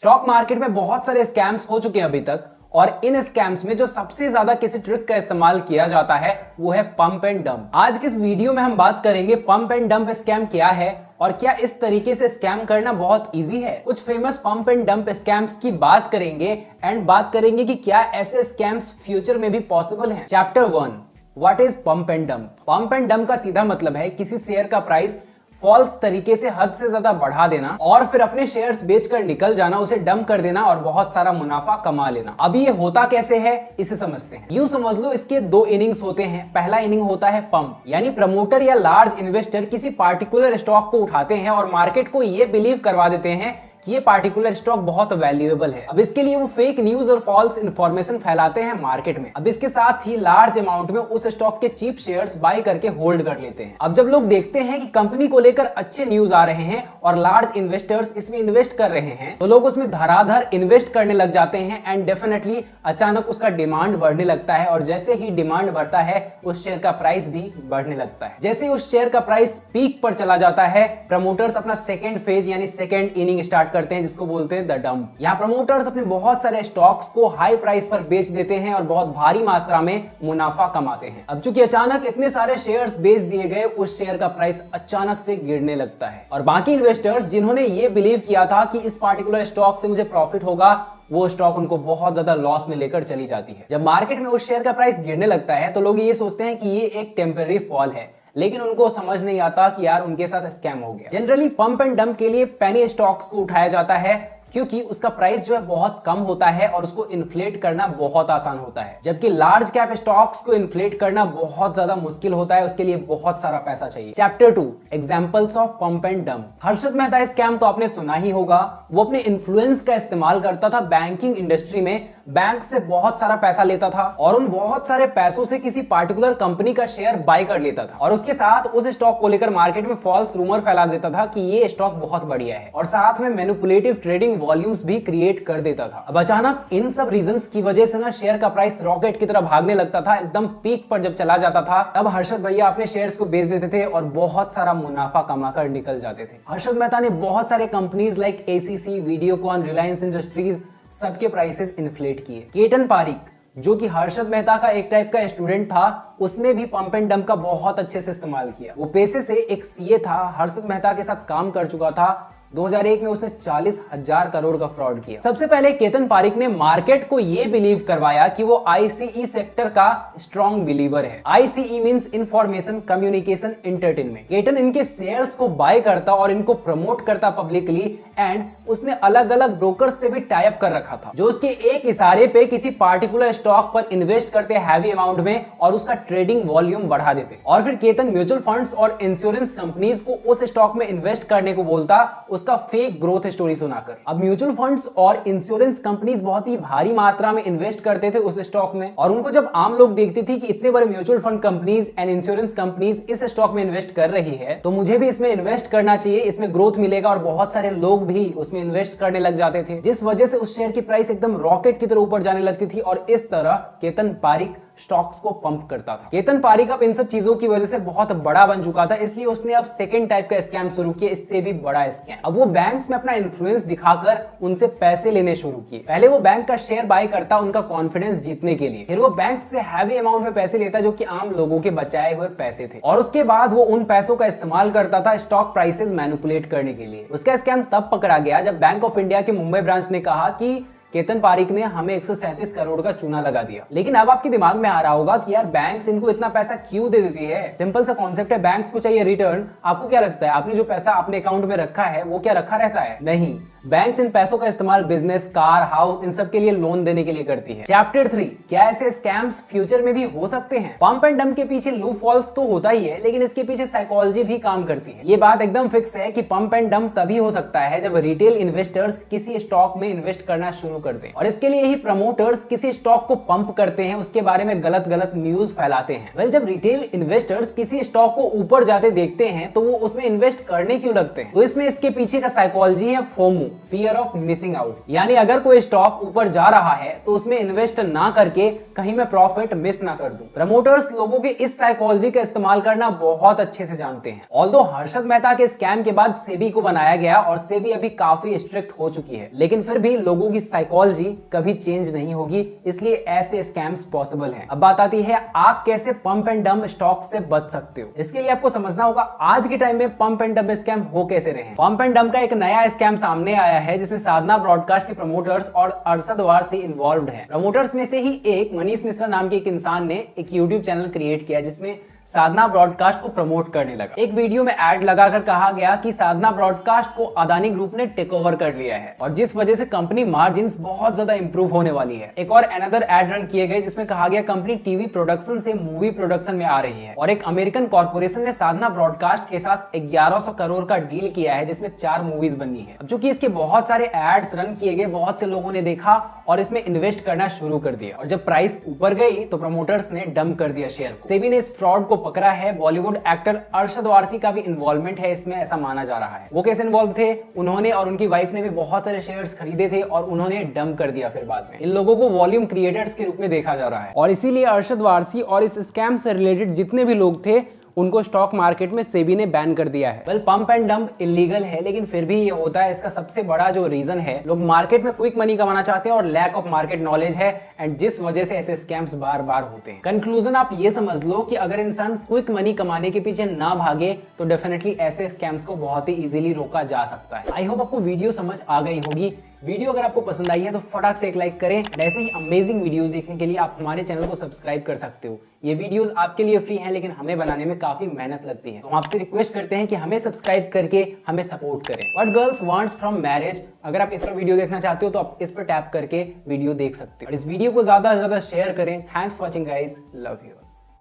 Stock market में बहुत सारे स्कैम्स हो चुके हैं अभी तक, और इन स्कैम्स में जो सबसे ज्यादा किसी ट्रिक का इस्तेमाल किया जाता है वो है पंप एंड डंप। आज के इस वीडियो में हम बात करेंगे पंप एंड डंप स्कैम क्या है और क्या इस तरीके से स्कैम करना बहुत इजी है। कुछ famous pump and dump scams की बात करेंगे एंड बात करेंगे कि क्या ऐसे स्कैम्स फ्यूचर में भी पॉसिबल हैं। Chapter 1, what is pump and dump. Pump and dump का सीधा मतलब है किसी शेयर का प्राइस फॉल्स तरीके से हद से ज्यादा बढ़ा देना और फिर अपने शेयर्स बेचकर निकल जाना, उसे डंप कर देना और बहुत सारा मुनाफा कमा लेना। अभी ये होता कैसे है इसे समझते हैं। यूं समझ लो इसके दो इनिंग्स होते हैं। पहला इनिंग होता है पंप, यानी प्रमोटर या लार्ज इन्वेस्टर किसी पार्टिकुलर स्टॉक को उठाते हैं और मार्केट को ये बिलीव करवा देते हैं कि ये पार्टिकुलर स्टॉक बहुत वैल्यूएबल है। अब इसके लिए वो फेक न्यूज और फॉल्स इंफॉर्मेशन फैलाते हैं मार्केट में। अब इसके साथ ही लार्ज अमाउंट में उस स्टॉक के चीप शेयर्स बाय करके होल्ड कर लेते हैं। अब जब लोग देखते हैं कि कंपनी को लेकर अच्छे न्यूज आ रहे हैं और लार्ज इन्वेस्टर्स इसमें इन्वेस्ट कर रहे हैं तो लोग उसमें धड़ाधड़ इन्वेस्ट करने लग जाते हैं एंड डेफिनेटली अचानक उसका डिमांड बढ़ने लगता है और जैसे ही डिमांड बढ़ता है उस शेयर का प्राइस भी बढ़ने लगता है। जैसे उस शेयर का प्राइस पीक पर चला जाता है, प्रमोटर्स अपना सेकेंड फेज यानी सेकेंड इनिंग स्टार्ट करते हैं जिसको बोलते हैं द डंप। यहाँ प्रमोटर्स अपने बहुत सारे स्टॉक्स को हाई प्राइस पर बेच देते हैं और बहुत भारी मात्रा में मुनाफा कमाते हैं। अब चूंकि अचानक इतने सारे शेयर्स बेच दिए गए, उस शेयर का प्राइस अचानक से गिरने लगता है और बाकी इन्वेस्टर्स जिन्होंने ये बिलीव किया था कि इस पार्टिकुलर स्टॉक से मुझे प्रॉफिट होगा, वो स्टॉक उनको बहुत ज्यादा लॉस में लेकर चली जाती है। जब मार्केट में उस शेयर का प्राइस गिरने लगता है तो लोग ये सोचते हैं कि ये एक टेम्पररी फॉल है, लेकिन उनको समझ नहीं आता कि यार उनके साथ स्कैम हो गया। जनरली पंप एंड डंप के लिए पेनी स्टॉक्स को उठाया जाता है क्योंकि उसका प्राइस जो है बहुत कम होता है और उसको इन्फ्लेट करना बहुत आसान होता है, जबकि लार्ज कैप स्टॉक्स को इन्फ्लेट करना बहुत ज्यादा मुश्किल होता है, उसके लिए बहुत सारा पैसा चाहिए। Chapter 2, examples of pump and dump. Harshad Mehta scam तो आपने सुना ही होगा। वो अपने इन्फ्लुएंस का इस्तेमाल करता था बैंकिंग इंडस्ट्री में, बैंक से बहुत सारा पैसा लेता था और उन बहुत सारे पैसों से किसी पार्टिकुलर कंपनी का शेयर बाय कर लेता था और उसके साथ उस स्टॉक को लेकर मार्केट में फॉल्स रूमर फैला देता था कि ये स्टॉक बहुत बढ़िया है और साथ में मैनिपुलेटिव ट्रेडिंग वॉल्यूम्स भी क्रिएट कर देता था। अब अचानक इन सब रीजंस की वजह से ना शेयर का प्राइस रॉकेट की तरह भागने लगता था। एकदम पीक पर जब चला जाता था तब हर्षद भैया अपने शेयर्स को बेच देते थे और बहुत सारा मुनाफा कमाकर निकल जाते थे। हर्षद मेहता ने बहुत सारे companies like ACC, Videocon, Reliance industries सबके प्राइसेस इन्फ्लेट किए। केतन पारिक जो कि हर्षद मेहता का एक टाइप का स्टूडेंट था, उसने भी पंप एंड डंप का बहुत अच्छे से इस्तेमाल किया। वो पेशे से एक सीए था, हर्षद मेहता के साथ काम कर चुका था। 2001 में उसने 40,000 करोड़ का फ्रॉड किया। सबसे पहले केतन पारिक ने मार्केट को यह बिलीव करवाया कि वो आईसीई सेक्टर का स्ट्रॉन्ग बिलीवर है। ICE means information communication entertainment. Ketan इनके शेयर्स को बाय करता और इनको प्रमोट करता पब्लिकली एंड उसने अलग अलग ब्रोकर्स से भी टाई अप कर रखा था जो उसके एक इशारे पे किसी पार्टिकुलर स्टॉक पर इन्वेस्ट करते हैवी अमाउंट में और उसका ट्रेडिंग वॉल्यूम बढ़ा देते। और फिर केतन म्यूचुअल फंड्स और इंश्योरेंस कंपनीज को उस स्टॉक में इन्वेस्ट करने को बोलता, उसका फेक ग्रोथ स्टोरी सुनाकर। अब म्यूचुअल फंड्स और इंश्योरेंस कंपनीज बहुत ही भारी मात्रा में इन्वेस्ट करते थे उस स्टॉक में और उनको जब आम लोग देखती थी कि इतने बड़े mutual fund companies and insurance companies इस स्टॉक में इन्वेस्ट कर रही है तो मुझे भी इसमें इन्वेस्ट करना चाहिए, इसमें ग्रोथ मिलेगा, और बहुत सारे लोग भी उसमें इन्वेस्ट करने लग जाते थे, जिस वजह से उस शेयर की प्राइस एकदम रॉकेट की तरह ऊपर जाने लगती थी और इस तरह केतन पारिक स्टॉक्स को पंप करता था। केतन पारिक अब इन सब चीजों की वजह से बहुत बड़ा बन चुका था, इसलिए उसने अब सेकंड टाइप का स्कैम शुरू किया, इससे भी बड़ा स्कैम। अब वो बैंक्स में अपना इन्फ्लुएंस दिखाकर उनसे पैसे लेने शुरू किए। पहले वो बैंक का शेयर बाय करता उनका कॉन्फिडेंस जीतने के लिए, फिर वो बैंक से हैवी अमाउंट में पैसे लेता जो कि आम लोगों के बचाए हुए पैसे थे और उसके बाद वो उन पैसों का इस्तेमाल करता था स्टॉक प्राइसेस मैनिपुलेट करने के लिए। उसका स्कैम तब पकड़ा गया जब बैंक ऑफ इंडिया के मुंबई ब्रांच ने कहा कि केतन पारिक ने हमें 137 करोड़ का चूना लगा दिया। लेकिन अब आपके दिमाग में आ रहा होगा कि यार बैंक्स इनको इतना पैसा क्यों दे देती है। सिंपल सा कॉन्सेप्ट है, बैंक्स को चाहिए रिटर्न। आपको क्या लगता है आपने जो पैसा अपने अकाउंट में रखा है वो क्या रखा रहता है? नहीं, बैंक्स इन पैसों का इस्तेमाल बिजनेस, कार, हाउस इन सब के लिए लोन देने के लिए करती है। चैप्टर 3, क्या ऐसे स्कैम्स फ्यूचर में भी हो सकते हैं? पंप एंड डंप के पीछे लूप फॉल्स तो होता ही है, लेकिन इसके पीछे साइकोलॉजी भी काम करती है। ये बात एकदम फिक्स है कि पंप एंड डंप तभी हो सकता है जब रिटेल इन्वेस्टर्स किसी स्टॉक में इन्वेस्ट करना शुरू कर दें और इसके लिए ही प्रमोटर्स किसी स्टॉक को पंप करते हैं, उसके बारे में गलत गलत न्यूज फैलाते हैं। जब रिटेल इन्वेस्टर्स किसी स्टॉक को ऊपर जाते देखते हैं तो वो उसमें इन्वेस्ट करने क्यों लगते हैं? तो इसमें इसके पीछे का साइकोलॉजी है FOMO, fear of missing out. यानी अगर कोई स्टॉक ऊपर जा रहा है तो उसमें इन्वेस्ट ना करके कहीं मैं प्रॉफिट मिस ना कर दूं। प्रमोटर्स लोगों के इस साइकोलॉजी का इस्तेमाल करना बहुत अच्छे से जानते हैं। ऑल्दो हर्षद मेहता के स्कैम के बाद सेबी को बनाया गया और सेबी अभी काफी स्ट्रिक्ट हो चुकी है, लेकिन फिर भी लोगों की साइकोलॉजी कभी चेंज नहीं होगी, इसलिए ऐसे स्कैम्स पॉसिबल हैं। अब बात आती है आप कैसे पंप एंड डंप स्टॉक से बच सकते हो। इसके लिए आपको समझना होगा आज के टाइम में पंप एंड डंप स्कैम हो कैसे रहे हैं। पंप एंड डंप का एक नया स्कैम सामने आया है जिसमें साधना ब्रॉडकास्ट के प्रमोटर्स और अरशद वारसी इन्वॉल्व्ड हैं। प्रमोटर्स में से ही एक मनीष मिश्रा नाम के एक इंसान ने एक यूट्यूब चैनल क्रिएट किया जिसमें साधना ब्रॉडकास्ट को प्रमोट करने लगा। एक वीडियो में ऐड लगाकर कहा गया कि साधना ब्रॉडकास्ट को अदानी ग्रुप ने टेक ओवर कर लिया है और जिस वजह से कंपनी मार्जिन्स बहुत ज्यादा इंप्रूव होने वाली है। एक और अनदर ऐड रन किए गए जिसमें कहा गया कंपनी टीवी प्रोडक्शन से मूवी प्रोडक्शन में आ रही है और एक अमेरिकन कॉर्पोरेशन ने साधना ब्रॉडकास्ट के साथ 1100 करोड़ का डील किया है जिसमें 4 मूवीज बनी है। अब चूंकि इसके बहुत सारे एड्स रन किए गए, बहुत से लोगों ने देखा और इसमें इन्वेस्ट करना शुरू कर दिया और जब प्राइस ऊपर गई तो प्रमोटर्स ने डंप कर दिया शेयर को। सेबी ने इस फ्रॉड को पकड़ा है। बॉलीवुड एक्टर अरशद वारसी का भी इन्वॉल्वमेंट है इसमें, ऐसा माना जा रहा है। वो कैसे इन्वॉल्व थे? उन्होंने और उनकी वाइफ ने भी बहुत सारे शेयर्स खरीदे थे और उन्होंने डंप कर दिया फिर बाद में। इन लोगों को वॉल्यूम क्रिएटर्स के रूप में देखा जा रहा है और इसीलिए अरशद वारसी और इस स्कैम से रिलेटेड जितने भी लोग थे उनको स्टॉक मार्केट में सेबी ने बैन कर दिया है। Well pump and dump illegal है, लेकिन फिर भी ये होता है। इसका सबसे बड़ा जो रीजन है, लोग मार्केट में क्विक मनी कमाना चाहते हैं और लैक ऑफ मार्केट नॉलेज है, एंड जिस वजह से ऐसे स्कैम्स बार बार होते हैं। कंक्लूजन आप ये समझ लो कि अगर इंसान क्विक मनी कमाने के पीछे ना भागे तो डेफिनेटली ऐसे स्कैम्स को बहुत ही इजीली रोका जा सकता है। आई होप आपको वीडियो समझ आ गई होगी। वीडियो अगर आपको पसंद आई है तो फटाक से एक लाइक करें। ऐसे ही अमेजिंग वीडियोस देखने के लिए आप हमारे चैनल को सब्सक्राइब कर सकते हो। ये वीडियोस आपके लिए फ्री हैं, लेकिन हमें बनाने में काफी मेहनत लगती है, तो हम आपसे रिक्वेस्ट करते हैं कि हमें सब्सक्राइब करके हमें सपोर्ट करें। What girls wants from marriage, अगर आप इस पर वीडियो देखना चाहते हो तो आप इस पर टैप करके वीडियो देख सकते हो और इस वीडियो को ज्यादा से ज्यादा शेयर करें। Thanks for watching guys, love you.